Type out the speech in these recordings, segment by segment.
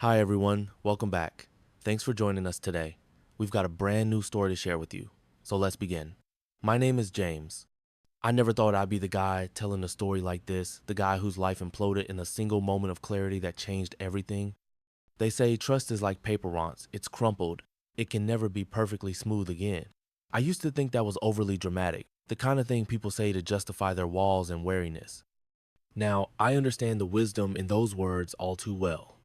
Hi everyone, welcome back. Thanks for joining us today. We've got a brand new story to share with you, so let's begin. My name is James. I never thought I'd be the guy telling a story like this, the guy whose life imploded in a single moment of clarity that changed everything. They say trust is like paper ronce, it's crumpled. It can never be perfectly smooth again. I used to think that was overly dramatic, the kind of thing people say to justify their walls and wariness. Now, I understand the wisdom in those words all too well.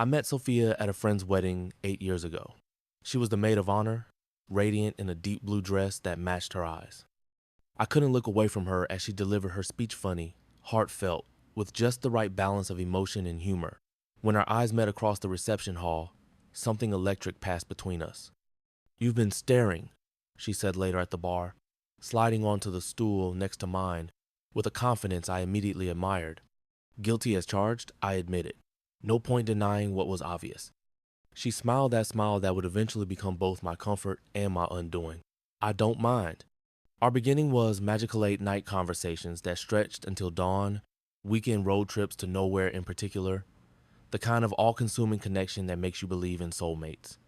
I met Sophia at a friend's wedding 8 years ago. She was the maid of honor, radiant in a deep blue dress that matched her eyes. I couldn't look away from her as she delivered her speech funny, heartfelt, with just the right balance of emotion and humor. When our eyes met across the reception hall, something electric passed between us. "You've been staring," she said later at the bar, sliding onto the stool next to mine with a confidence I immediately admired. Guilty as charged, I admitted. No point denying what was obvious. She smiled that smile that would eventually become both my comfort and my undoing. "I don't mind." Our beginning was magical late night conversations that stretched until dawn, weekend road trips to nowhere in particular, the kind of all-consuming connection that makes you believe in soulmates.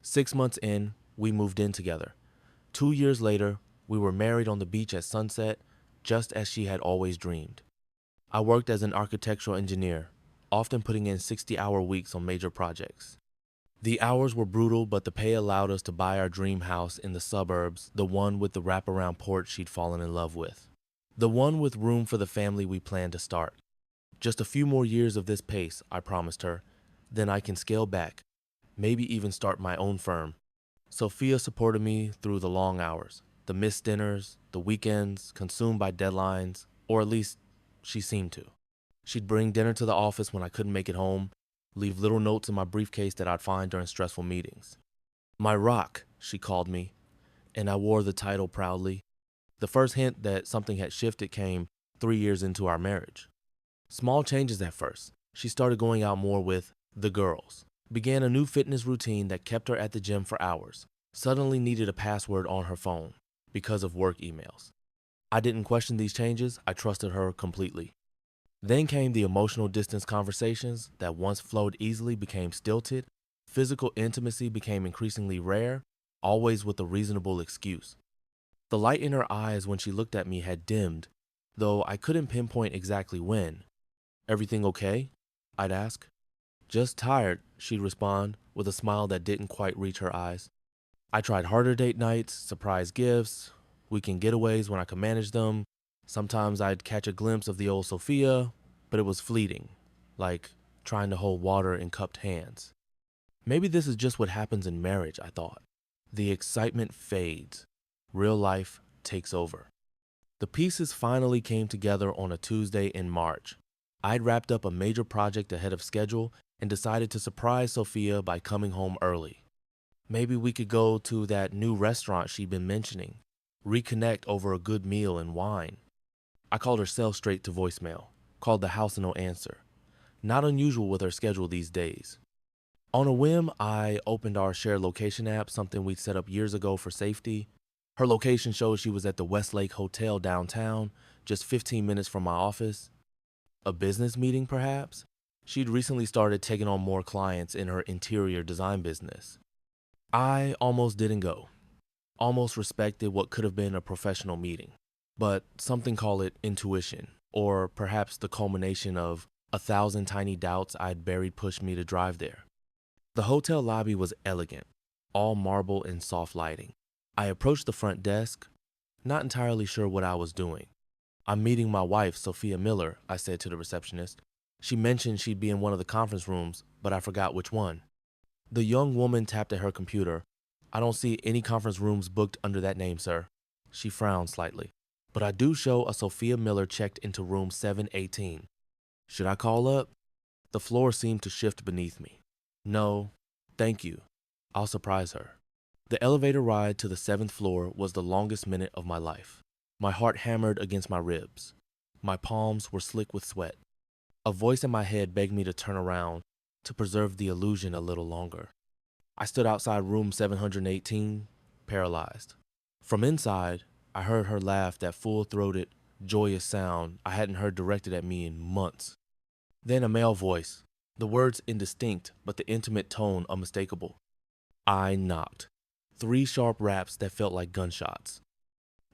6 months in, we moved in together. 2 years later, we were married on the beach at sunset, just as she had always dreamed. I worked as an architectural engineer, often putting in 60-hour weeks on major projects. The hours were brutal, but the pay allowed us to buy our dream house in the suburbs, the one with the wraparound porch she'd fallen in love with. The one with room for the family we planned to start. Just a few more years of this pace, I promised her, then I can scale back, maybe even start my own firm. Sophia supported me through the long hours, the missed dinners, the weekends consumed by deadlines, or at least she seemed to. She'd bring dinner to the office when I couldn't make it home, leave little notes in my briefcase that I'd find during stressful meetings. "My rock," she called me, and I wore the title proudly. The first hint that something had shifted came 3 years into our marriage. Small changes at first. She started going out more with the girls, began a new fitness routine that kept her at the gym for hours, suddenly needed a password on her phone because of work emails. I didn't question these changes, I trusted her completely. Then came the emotional distance conversations that once flowed easily became stilted. Physical intimacy became increasingly rare, always with a reasonable excuse. The light in her eyes when she looked at me had dimmed, though I couldn't pinpoint exactly when. "Everything okay?" I'd ask. "Just tired," she'd respond, with a smile that didn't quite reach her eyes. I tried harder date nights, surprise gifts, weekend getaways when I could manage them. Sometimes I'd catch a glimpse of the old Sophia, but it was fleeting, like trying to hold water in cupped hands. Maybe this is just what happens in marriage, I thought. The excitement fades. Real life takes over. The pieces finally came together on a Tuesday in March. I'd wrapped up a major project ahead of schedule and decided to surprise Sophia by coming home early. Maybe we could go to that new restaurant she'd been mentioning, reconnect over a good meal and wine. I called her cell straight to voicemail, called the house and no answer. Not unusual with her schedule these days. On a whim, I opened our shared location app, something we'd set up years ago for safety. Her location showed she was at the Westlake Hotel downtown, just 15 minutes from my office. A business meeting, perhaps? She'd recently started taking on more clients in her interior design business. I almost didn't go. Almost respected what could have been a professional meeting. But something call it intuition, or perhaps the culmination of 1,000 tiny doubts I'd buried pushed me to drive there. The hotel lobby was elegant, all marble and soft lighting. I approached the front desk, not entirely sure what I was doing. "I'm meeting my wife, Sophia Miller," I said to the receptionist. She mentioned she'd be in one of the conference rooms, but I forgot which one. The young woman tapped at her computer. "I don't see any conference rooms booked under that name, sir." She frowned slightly. "But I do show a Sophia Miller checked into room 718. Should I call up?" The floor seemed to shift beneath me. "No, thank you. I'll surprise her." The elevator ride to the 7th floor was the longest minute of my life. My heart hammered against my ribs. My palms were slick with sweat. A voice in my head begged me to turn around, to preserve the illusion a little longer. I stood outside room 718, paralyzed. From inside, I heard her laugh, that full-throated, joyous sound I hadn't heard directed at me in months. Then a male voice, The words indistinct, but the intimate tone unmistakable. I knocked. 3 sharp raps that felt like gunshots.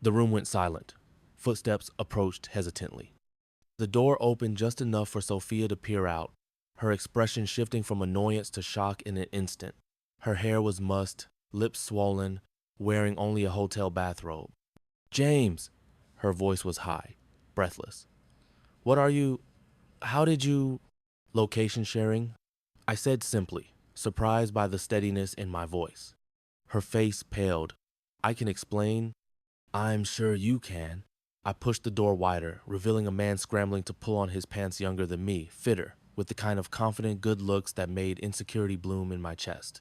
The room went silent. Footsteps approached hesitantly. The door opened just enough for Sophia to peer out, her expression shifting from annoyance to shock in an instant. Her hair was mussed, lips swollen, wearing only a hotel bathrobe. James! Her voice was high, breathless. What are you? How did you? Location sharing? I said simply, surprised by the steadiness in my voice. Her face paled. I can explain. I'm sure you can. I pushed the door wider, revealing a man scrambling to pull on his pants younger than me, fitter, with the kind of confident good looks that made insecurity bloom in my chest.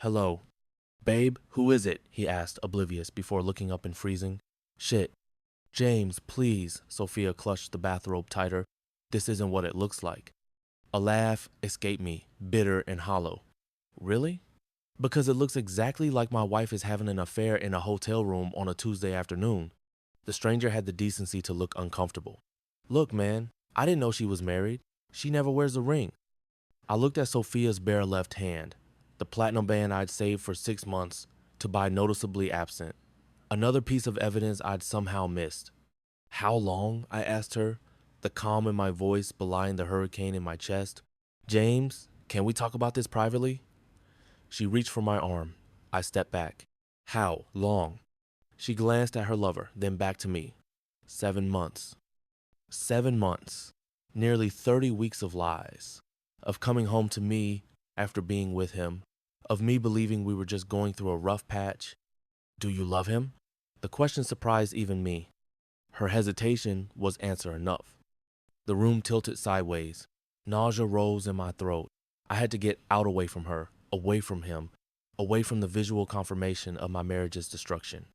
Hello. Babe, who is it? He asked, oblivious, before looking up and freezing. Shit. James, please. Sophia clutched the bathrobe tighter. This isn't what it looks like. A laugh escaped me, bitter and hollow. Really? Because it looks exactly like my wife is having an affair in a hotel room on a Tuesday afternoon. The stranger had the decency to look uncomfortable. Look, man, I didn't know she was married. She never wears a ring. I looked at Sophia's bare left hand, the platinum band I'd saved for 6 months to buy noticeably absent. Another piece of evidence I'd somehow missed. How long? I asked her, the calm in my voice belying the hurricane in my chest. James, can we talk about this privately? She reached for my arm. I stepped back. How long? She glanced at her lover, then back to me. 7 months. 7 months. Nearly 30 weeks of lies. Of coming home to me after being with him. Of me believing we were just going through a rough patch. Do you love him? The question surprised even me. Her hesitation was answer enough. The room tilted sideways. Nausea rose in my throat. I had to get out away from her, away from him, away from the visual confirmation of my marriage's destruction.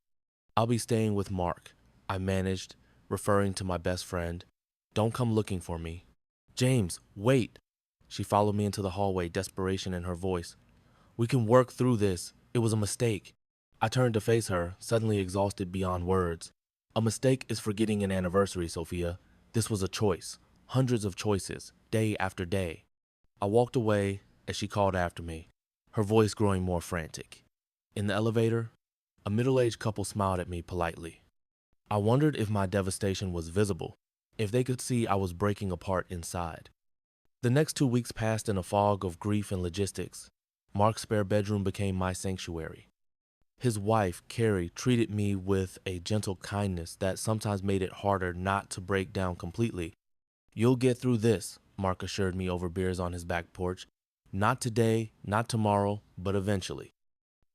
I'll be staying with Mark, I managed, referring to my best friend. Don't come looking for me. James, wait. She followed me into the hallway, desperation in her voice. We can work through this. It was a mistake. I turned to face her, suddenly exhausted beyond words. A mistake is forgetting an anniversary, Sophia. This was a choice. Hundreds of choices, day after day. I walked away as she called after me, her voice growing more frantic. In the elevator, a middle-aged couple smiled at me politely. I wondered if my devastation was visible, if they could see I was breaking apart inside. The next 2 weeks passed in a fog of grief and logistics. Mark's spare bedroom became my sanctuary. His wife, Carrie, treated me with a gentle kindness that sometimes made it harder not to break down completely. You'll get through this, Mark assured me over beers on his back porch. Not today, not tomorrow, but eventually.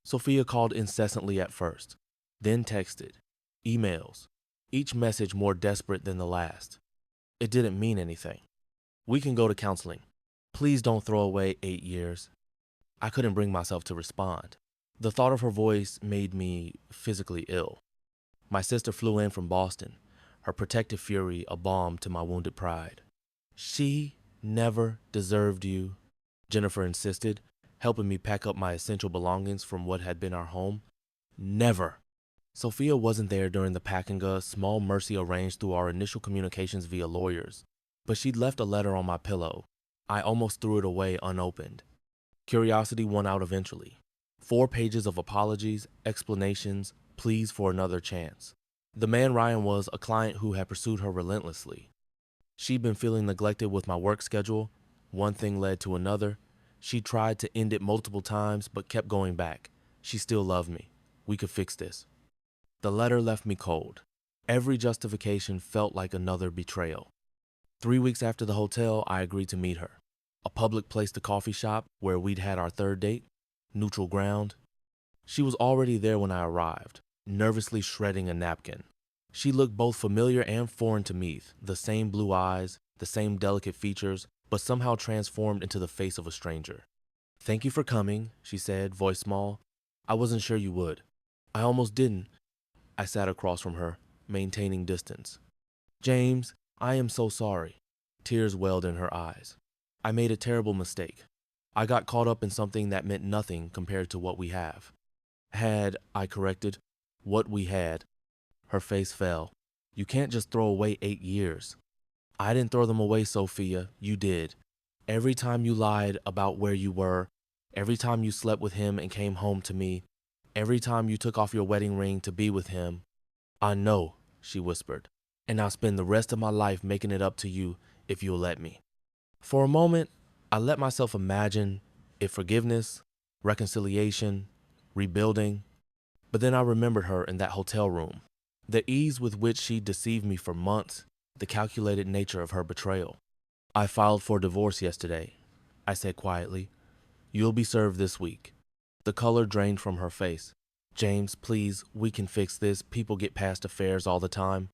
Sophia called incessantly at first, then texted, emails, each message more desperate than the last. It didn't mean anything. We can go to counseling. Please don't throw away 8 years. I couldn't bring myself to respond. The thought of her voice made me physically ill. My sister flew in from Boston, her protective fury a balm to my wounded pride. She never deserved you, Jennifer insisted, helping me pack up my essential belongings from what had been our home. Never. Sophia wasn't there during the packing, a small mercy arranged through our initial communications via lawyers, but she'd left a letter on my pillow. I almost threw it away unopened. Curiosity won out eventually. 4 pages of apologies, explanations, pleas for another chance. The man Ryan was a client who had pursued her relentlessly. She'd been feeling neglected with my work schedule. One thing led to another. She tried to end it multiple times, but kept going back. She still loved me. We could fix this. The letter left me cold. Every justification felt like another betrayal. 3 weeks after the hotel, I agreed to meet her. A public place, the coffee shop, where we'd had our 3rd date. Neutral ground. She was already there when I arrived, nervously shredding a napkin. She looked both familiar and foreign to me, the same blue eyes, the same delicate features, but somehow transformed into the face of a stranger. Thank you for coming, she said, voice small. I wasn't sure you would. I almost didn't. I sat across from her, maintaining distance. James, I am so sorry. Tears welled in her eyes. I made a terrible mistake. I got caught up in something that meant nothing compared to what we have. I corrected, what we had. Her face fell. You can't just throw away 8 years. I didn't throw them away, Sophia. You did. Every time you lied about where you were, every time you slept with him and came home to me, every time you took off your wedding ring to be with him, I know, she whispered, and I'll spend the rest of my life making it up to you if you'll let me. For a moment, I let myself imagine if forgiveness, reconciliation, rebuilding, but then I remembered her in that hotel room, the ease with which she deceived me for months, the calculated nature of her betrayal. I filed for divorce yesterday, I said quietly. You'll be served this week. The color drained from her face. James, please, we can fix this. People get past affairs all the time.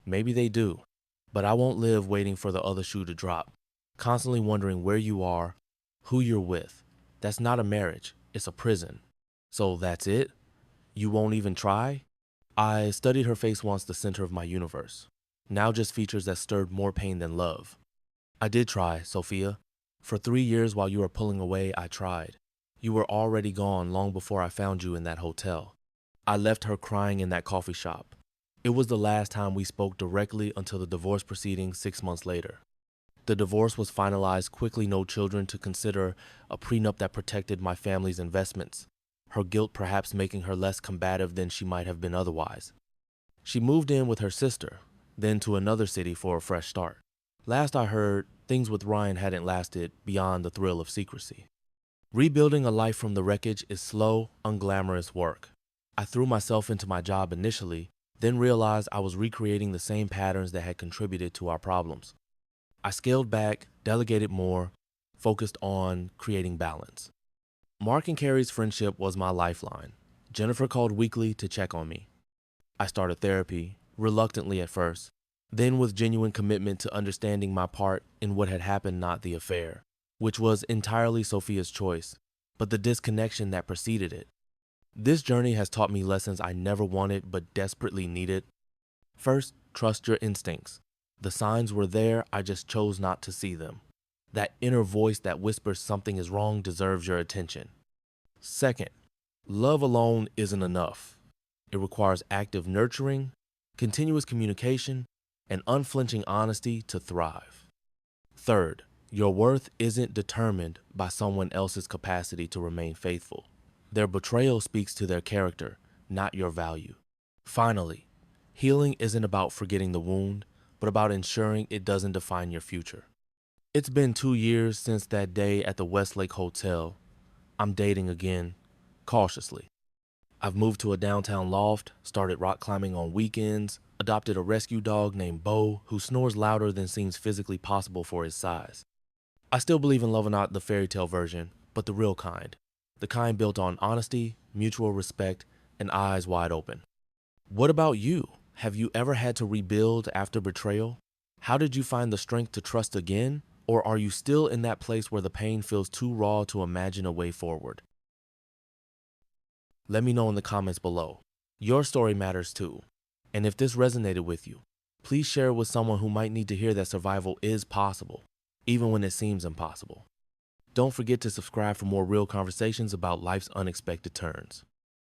Maybe they do, but I won't live waiting for the other shoe to drop, constantly wondering where you are, who you're with. That's not a marriage, it's a prison. So that's it? You won't even try? I studied her face once the center of my universe, now just features that stirred more pain than love. I did try, Sophia. For 3 years while you were pulling away, I tried. You were already gone long before I found you in that hotel. I left her crying in that coffee shop. It was the last time we spoke directly until the divorce proceedings 6 months later. The divorce was finalized quickly, no children to consider, a prenup that protected my family's investments, her guilt perhaps making her less combative than she might have been otherwise. She moved in with her sister, then to another city for a fresh start. Last I heard, things with Ryan hadn't lasted beyond the thrill of secrecy. Rebuilding a life from the wreckage is slow, unglamorous work. I threw myself into my job initially, then realized I was recreating the same patterns that had contributed to our problems. I scaled back, delegated more, focused on creating balance. Mark and Carrie's friendship was my lifeline. Jennifer called weekly to check on me. I started therapy, reluctantly at first, then with genuine commitment to understanding my part in what had happened, not the affair, which was entirely Sophia's choice, but the disconnection that preceded it. This journey has taught me lessons I never wanted but desperately needed. First, trust your instincts. The signs were there, I just chose not to see them. That inner voice that whispers something is wrong deserves your attention. Second, love alone isn't enough. It requires active nurturing, continuous communication, and unflinching honesty to thrive. Third, your worth isn't determined by someone else's capacity to remain faithful. Their betrayal speaks to their character, not your value. Finally, healing isn't about forgetting the wound, but about ensuring it doesn't define your future. It's been 2 years since that day at the Westlake Hotel. I'm dating again, cautiously. I've moved to a downtown loft, started rock climbing on weekends, adopted a rescue dog named Bo who snores louder than seems physically possible for his size. I still believe in love or not the fairy tale version, but the real kind. The kind built on honesty, mutual respect, and eyes wide open. What about you? Have you ever had to rebuild after betrayal? How did you find the strength to trust again? Or are you still in that place where the pain feels too raw to imagine a way forward? Let me know in the comments below. Your story matters too. And if this resonated with you, please share it with someone who might need to hear that survival is possible, even when it seems impossible. Don't forget to subscribe for more real conversations about life's unexpected turns.